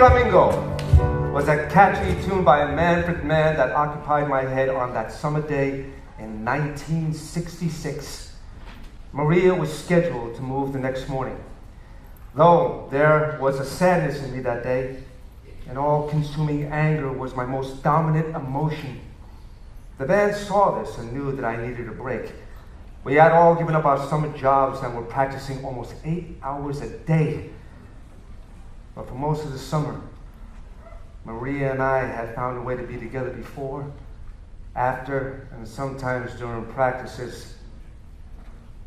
Flamingo was a catchy tune by a Manfred Mann that occupied my head on that summer day in 1966. Maria was scheduled to move the next morning. Though there was a sadness in me that day, and all-consuming anger was my most dominant emotion. The band saw this and knew that I needed a break. We had all given up our summer jobs and were practicing almost 8 hours a day. But for most of the summer, Maria and I had found a way to be together before, after, and sometimes during practices.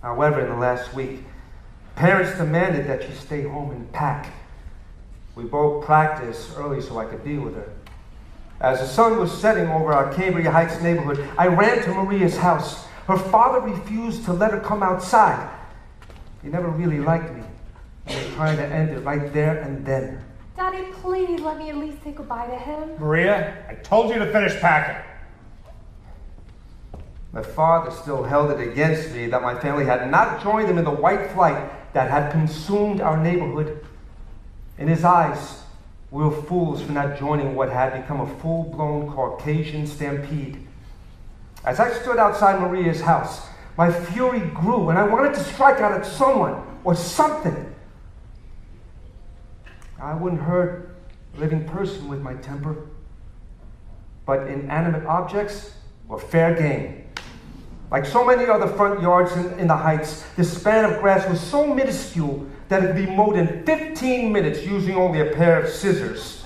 However, in the last week, parents demanded that she stay home and pack. We both practiced early so I could be with her. As the sun was setting over our Cambria Heights neighborhood, I ran to Maria's house. Her father refused to let her come outside. He never really liked me. He was trying to end it right there and then. Daddy, please let me at least say goodbye to him. Maria, I told you to finish packing. My father still held it against me that my family had not joined him in the white flight that had consumed our neighborhood. In his eyes, we were fools for not joining what had become a full-blown Caucasian stampede. As I stood outside Maria's house, my fury grew and I wanted to strike out at someone or something. I wouldn't hurt a living person with my temper, but inanimate objects were fair game. Like so many other front yards in the Heights, this span of grass was so minuscule that it could be mowed in 15 minutes using only a pair of scissors.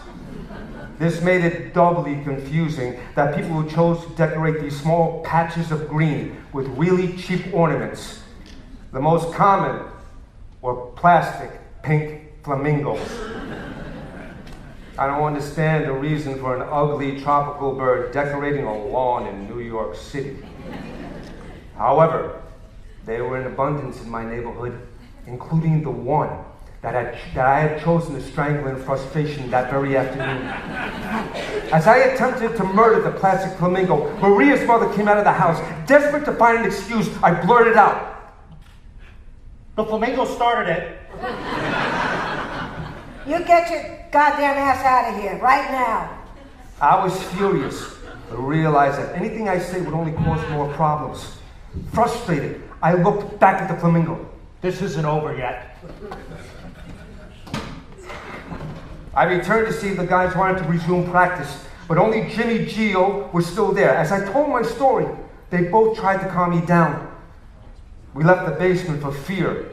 This made it doubly confusing that people who chose to decorate these small patches of green with really cheap ornaments. The most common were plastic pink flamingos. I don't understand the reason for an ugly tropical bird decorating a lawn in New York City. However, they were in abundance in my neighborhood, including the one that I had chosen to strangle in frustration that very afternoon. As I attempted to murder the plastic flamingo, Maria's mother came out of the house. Desperate to find an excuse, I blurted out, The flamingo started it. You get your goddamn ass out of here, right now. I was furious, but realized that anything I said would only cause more problems. Frustrated, I looked back at the flamingo. This isn't over yet. I returned to see if the guys wanted to resume practice, but only Jimmy Gio was still there. As I told my story, they both tried to calm me down. We left the basement for fear.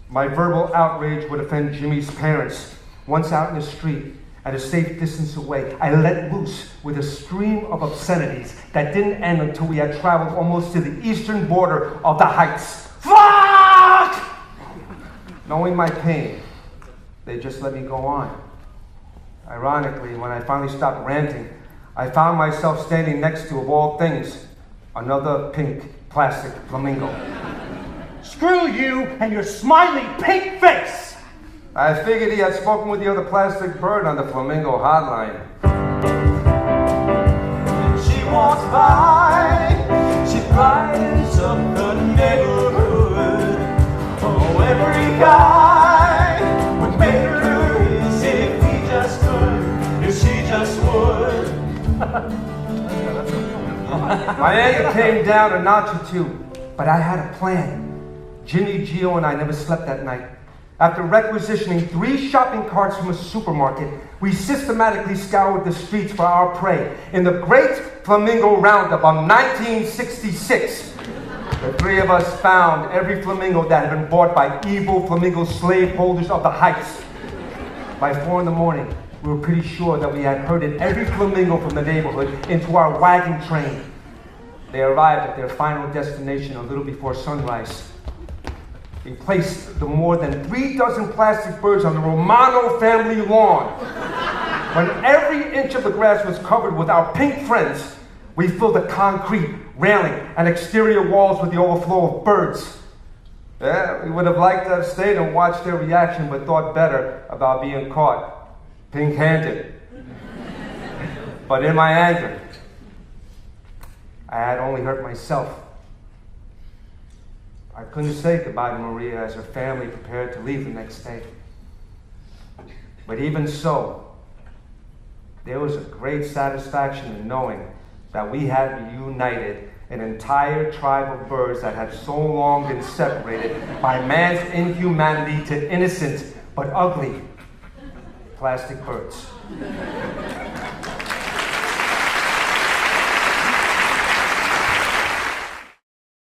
My verbal outrage would offend Jimmy's parents. Once out in the street, at a safe distance away, I let loose with a stream of obscenities that didn't end until we had traveled almost to the eastern border of the Heights. Fuck! Knowing my pain, they just let me go on. Ironically, when I finally stopped ranting, I found myself standing next to, of all things, another pink plastic flamingo. Screw you and your smiley pink face! I figured he had spoken with the other plastic bird on the flamingo hotline. When she walks by, she brightens up the neighborhood. Oh, every guy would make her his if he just could, if she just would. My anger came down a notch or two, but I had a plan. Jimmy, Gio, and I never slept that night. After requisitioning 3 shopping carts from a supermarket, we systematically scoured the streets for our prey. In the Great Flamingo Roundup of 1966, the 3 of us found every flamingo that had been bought by evil flamingo slaveholders of the Heights. By 4 in the morning, we were pretty sure that we had herded every flamingo from the neighborhood into our wagon train. They arrived at their final destination a little before sunrise. We placed the more than 3 dozen plastic birds on the Romano family lawn. When every inch of the grass was covered with our pink friends, we filled the concrete, railing, and exterior walls with the overflow of birds. Yeah, we would have liked to have stayed and watched their reaction, but thought better about being caught pink-handed. But in my anger, I had only hurt myself. I couldn't say goodbye to Maria as her family prepared to leave the next day. But even so, There was a great satisfaction in knowing that we had reunited an entire tribe of birds that had so long been separated by man's inhumanity to innocent but ugly plastic birds.